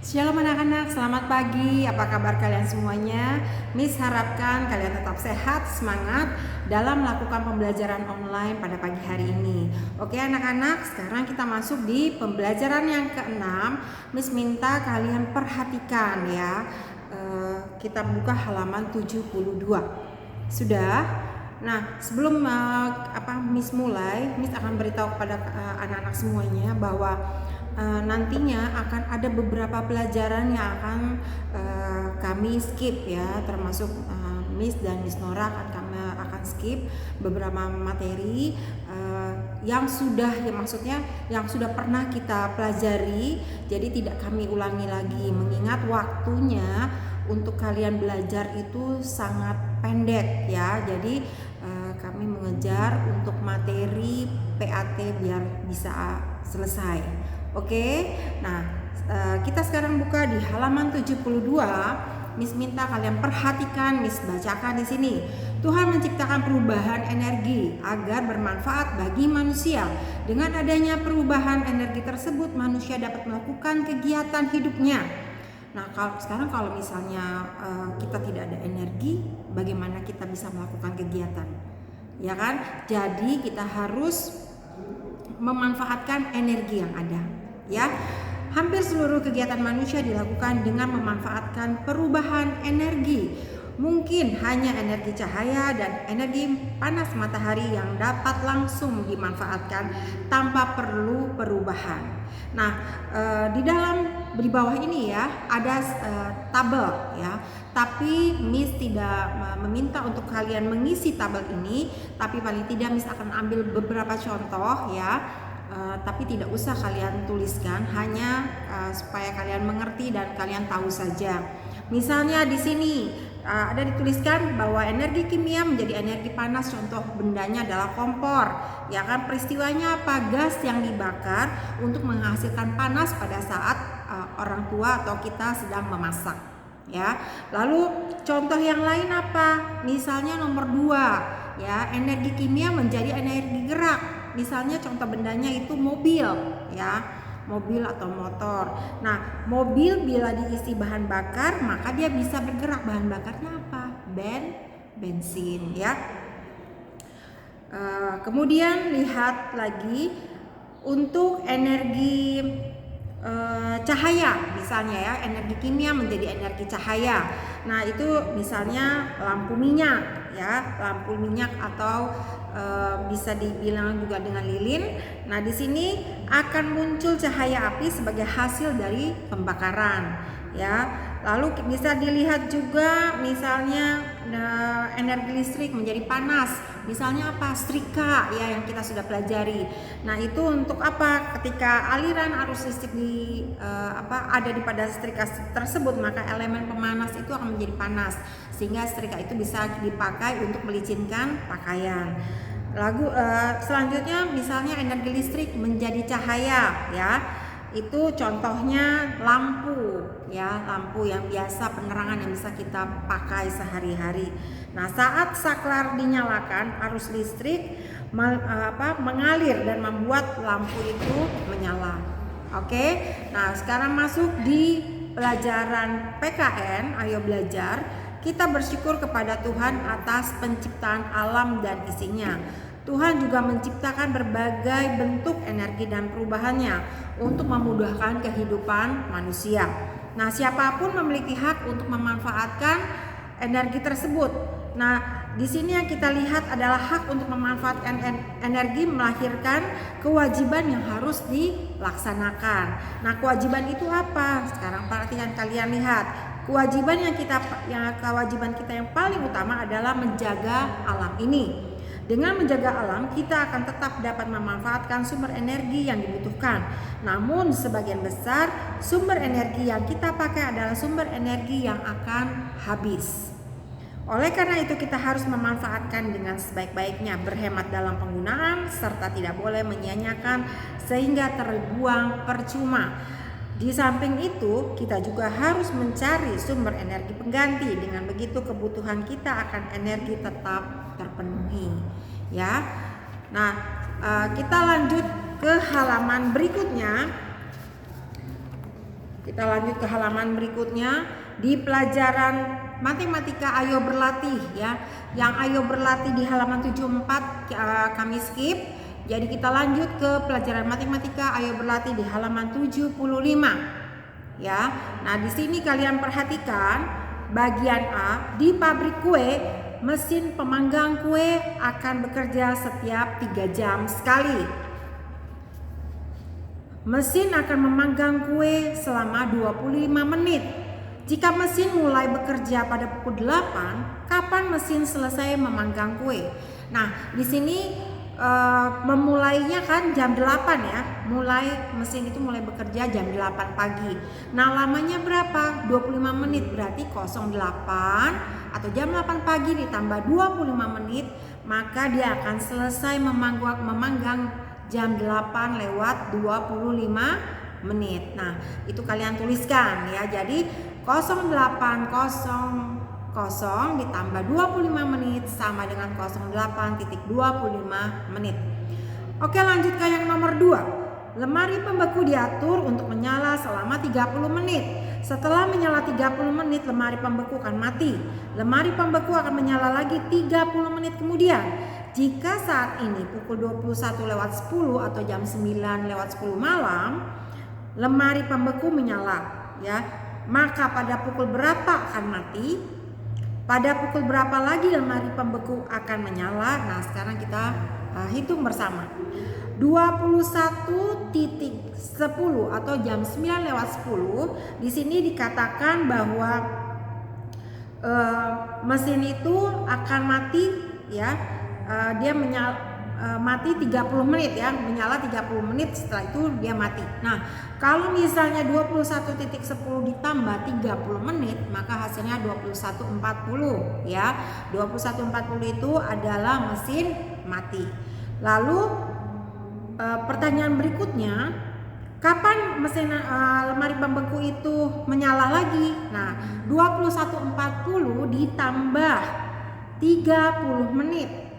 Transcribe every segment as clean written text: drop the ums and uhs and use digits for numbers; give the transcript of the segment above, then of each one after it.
Shalom anak-anak, selamat pagi. Apa kabar kalian semuanya? Miss harapkan kalian tetap sehat, semangat dalam melakukan pembelajaran online pada pagi hari ini. Oke anak-anak, sekarang kita masuk di pembelajaran yang ke-6. Miss minta kalian perhatikan ya. Kita buka halaman 72. Sudah? Nah, sebelum Miss mulai, Miss akan beritahu kepada anak-anak semuanya bahwa nantinya akan ada beberapa pelajaran yang akan kami skip ya, termasuk Miss dan Miss Nora akan skip beberapa materi yang sudah yang sudah pernah kita pelajari, jadi tidak kami ulangi lagi, mengingat waktunya untuk kalian belajar itu sangat pendek ya. Jadi kami mengejar untuk materi PAT biar bisa selesai. Oke, nah kita sekarang buka di halaman 72. Miss minta kalian perhatikan, Miss bacakan di sini. Tuhan menciptakan perubahan energi agar bermanfaat bagi manusia. Dengan adanya perubahan energi tersebut, manusia dapat melakukan kegiatan hidupnya. Nah, kalau misalnya kita tidak ada energi, bagaimana kita bisa melakukan kegiatan? Ya kan? Jadi kita harus memanfaatkan energi yang ada. Ya, hampir seluruh kegiatan manusia dilakukan dengan memanfaatkan perubahan energi. Mungkin hanya energi cahaya dan energi panas matahari yang dapat langsung dimanfaatkan tanpa perlu perubahan. Nah, di bawah ini ya ada tabel ya. Tapi Miss tidak meminta untuk kalian mengisi tabel ini, tapi paling tidak Miss akan ambil beberapa contoh ya. Tapi tidak usah kalian tuliskan, hanya supaya kalian mengerti dan kalian tahu saja. Misalnya di sini ada dituliskan bahwa energi kimia menjadi energi panas, contoh bendanya adalah kompor. Ya kan, peristiwanya apa? Gas yang dibakar untuk menghasilkan panas pada saat orang tua atau kita sedang memasak. Ya. Lalu contoh yang lain apa? Misalnya nomor 2, ya, energi kimia menjadi energi gerak. Misalnya contoh bendanya itu mobil ya, mobil atau motor. Nah, mobil bila diisi bahan bakar maka dia bisa bergerak. Bahan bakarnya apa? Bensin ya. Kemudian lihat lagi untuk energi cahaya misalnya ya, energi kimia menjadi energi cahaya. Nah, itu misalnya lampu minyak ya, lampu minyak atau bisa dibilang juga dengan lilin. Nah, di sini akan muncul cahaya api sebagai hasil dari pembakaran ya. Lalu bisa dilihat juga misalnya energi listrik menjadi panas. Misalnya apa? Setrika ya, yang kita sudah pelajari. Nah, itu untuk apa? Ketika aliran arus listrik ada di pada setrika tersebut, maka elemen pemanas itu akan menjadi panas, sehingga setrika itu bisa dipakai untuk melicinkan pakaian. Lalu selanjutnya misalnya energi listrik menjadi cahaya ya. Itu contohnya lampu ya, lampu yang biasa, penerangan yang bisa kita pakai sehari-hari. Nah, saat saklar dinyalakan, arus listrik mengalir dan membuat lampu itu menyala. Oke. Nah, sekarang masuk di pelajaran PKN. Ayo belajar. Kita bersyukur kepada Tuhan atas penciptaan alam dan isinya. Tuhan juga menciptakan berbagai bentuk energi dan perubahannya untuk memudahkan kehidupan manusia. Nah, siapapun memiliki hak untuk memanfaatkan energi tersebut. Nah, di sini yang kita lihat adalah hak untuk memanfaatkan energi melahirkan kewajiban yang harus dilaksanakan. Nah, kewajiban itu apa? Sekarang perhatikan, kalian lihat. Kewajiban kita yang paling utama adalah menjaga alam ini. Dengan menjaga alam, kita akan tetap dapat memanfaatkan sumber energi yang dibutuhkan. Namun sebagian besar sumber energi yang kita pakai adalah sumber energi yang akan habis. Oleh karena itu kita harus memanfaatkan dengan sebaik-baiknya, berhemat dalam penggunaan, serta tidak boleh menyia-nyiakan sehingga terbuang percuma. Di samping itu, kita juga harus mencari sumber energi pengganti. Dengan begitu kebutuhan kita akan energi tetap terpenuhi. Ya. Nah, kita lanjut ke halaman berikutnya. Kita lanjut ke halaman berikutnya. Di pelajaran matematika ayo berlatih ya. Yang ayo berlatih di halaman 74 kami skip. Jadi kita lanjut ke pelajaran matematika ayo berlatih di halaman 75 ya. Nah, di sini kalian perhatikan bagian A, di pabrik kue mesin pemanggang kue akan bekerja setiap 3 jam sekali. Mesin akan memanggang kue selama 25 menit. Jika mesin mulai bekerja pada pukul 8, kapan mesin selesai memanggang kue? Nah, di sini memulainya kan jam 8 ya. Mesin itu mulai bekerja jam 8 pagi. Nah, lamanya berapa? 25 menit, berarti 08 atau jam 8 pagi ditambah 25 menit, maka dia akan selesai memanggang jam 8 lewat 25 menit. Nah, itu kalian tuliskan ya. Jadi 08.00 ditambah 25 menit sama dengan 08.25 menit. Oke, lanjut ke yang nomor 2. Lemari pembeku diatur untuk menyala selama 30 menit. Setelah menyala 30 menit, lemari pembeku akan mati. Lemari pembeku akan menyala lagi 30 menit kemudian. Jika saat ini pukul 21.10 atau jam 9.10 malam, lemari pembeku menyala ya. Maka pada pukul berapa akan mati? Pada pukul berapa lagi lemari pembeku akan menyala? Nah, sekarang kita hitung bersama. 21.10 atau jam 9.10, di sini dikatakan bahwa mesin itu akan mati ya. Dia mati 30 menit ya, menyala 30 menit, setelah itu dia mati. Nah, kalau misalnya 21.10 ditambah 30 menit, maka hasilnya 21.40 ya. 21.40 itu adalah mesin mati. Lalu pertanyaan berikutnya, kapan mesin lemari pembeku itu menyala lagi? Nah, 21.40 ditambah 30 menit.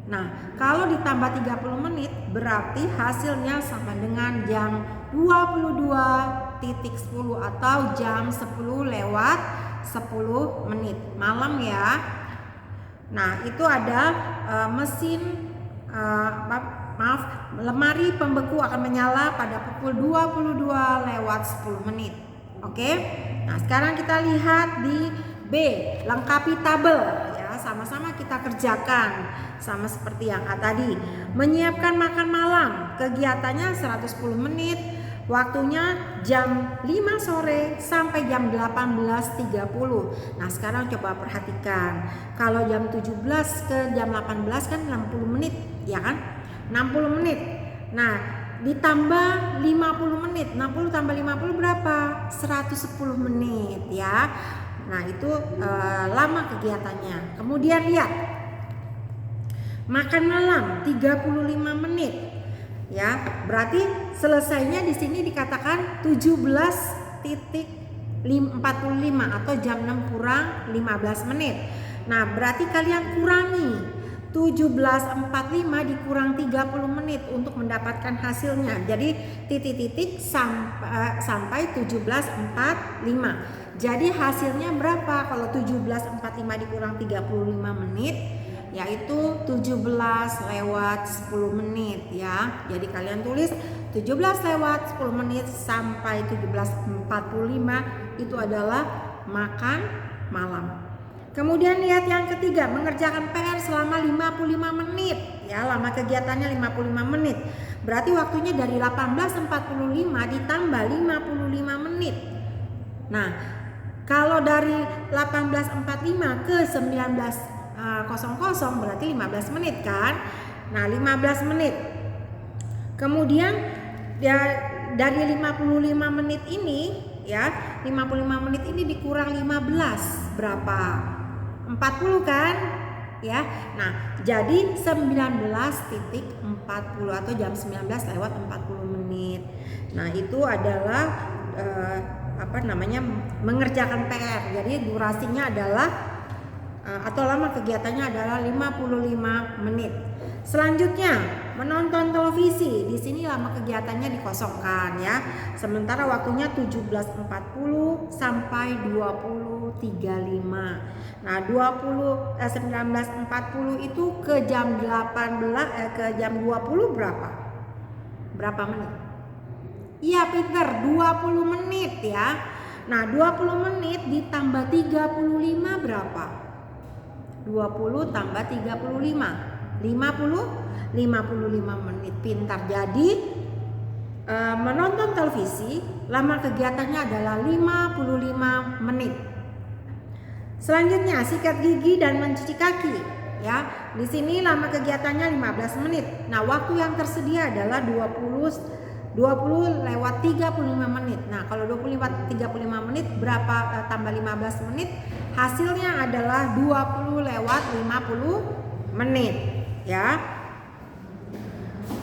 Nah, kalau ditambah 30 menit berarti hasilnya sama dengan jam 22.10 atau jam 10 lewat 10 menit malam ya. Nah, itu ada lemari pembeku akan menyala pada pukul 22 lewat 10 menit. Oke. Nah, sekarang kita lihat di B, lengkapi tabel ya, sama-sama kita kerjakan. Sama seperti yang A tadi. Menyiapkan makan malam, kegiatannya 110 menit, waktunya jam 5 sore sampai jam 18.30. Nah, sekarang coba perhatikan. Kalau jam 17 ke jam 18 kan 60 menit, ya kan? 60 menit. Nah, ditambah 50 menit. 60 tambah 50 berapa? 110 menit ya. Nah, itu lama kegiatannya. Kemudian lihat. Makan malam 35 menit. Ya, berarti selesainya di sini dikatakan 17.45 atau jam 6 kurang 15 menit. Nah, berarti kalian kurangi 17.45 dikurang 30 menit untuk mendapatkan hasilnya. Jadi titik-titik sampai 17.45. Jadi hasilnya berapa kalau 17.45 dikurang 35 menit? Yaitu 17 lewat 10 menit ya. Jadi kalian tulis 17 lewat 10 menit sampai 17.45 itu adalah makan malam. Kemudian lihat yang ketiga, mengerjakan PR selama 55 menit ya. Lama kegiatannya 55 menit. Berarti waktunya dari 18.45 ditambah 55 menit. Nah, kalau dari 18.45 ke 19.00 berarti 15 menit kan. Nah, 15 menit. Kemudian ya, dari 55 menit ini ya, 55 menit ini dikurang 15 berapa? 40 kan? Ya. Nah, jadi 19.40 atau jam 19 lewat 40 menit. Nah, itu adalah mengerjakan PR. Jadi durasinya adalah atau lama kegiatannya adalah 55 menit. Selanjutnya, menonton televisi, di sini lama kegiatannya dikosongkan ya. Sementara waktunya 17.40 sampai 20.35. Nah, 19.40 itu ke jam 18 ke jam 20 berapa? Berapa menit? Iya, pinter, 20 menit ya. Nah, 20 menit ditambah 35 berapa? 20 tambah 35, 55 menit. Pintar. Jadi menonton televisi lama kegiatannya adalah 55 menit. Selanjutnya sikat gigi dan mencuci kaki ya. Di sini lama kegiatannya 15 menit. Nah, waktu yang tersedia adalah 20 lewat 35 menit. Nah, kalau 20 lewat 35 menit berapa tambah 15 menit? Hasilnya adalah 20 lewat 50 menit ya.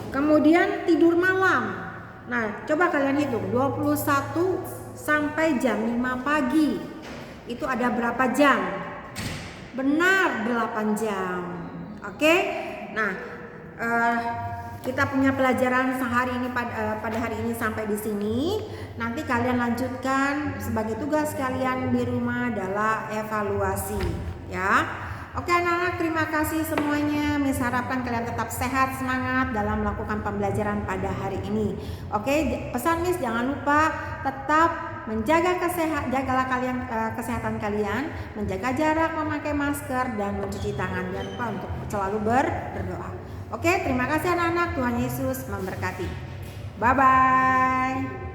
Kemudian tidur malam. Nah, coba kalian hitung 21 sampai jam 5 pagi. Itu ada berapa jam? Benar, 8 jam. Oke. Nah, kita punya pelajaran sehari ini pada hari ini sampai di sini. Nanti kalian lanjutkan sebagai tugas kalian di rumah adalah evaluasi ya. Oke anak-anak, terima kasih semuanya. Miss harapkan kalian tetap sehat, semangat dalam melakukan pembelajaran pada hari ini. Oke, pesan Miss jangan lupa tetap menjaga jagalah kalian kesehatan kalian, menjaga jarak, memakai masker dan mencuci tangan. Jangan lupa untuk selalu berdoa. Oke, terima kasih anak-anak. Tuhan Yesus memberkati. Bye bye.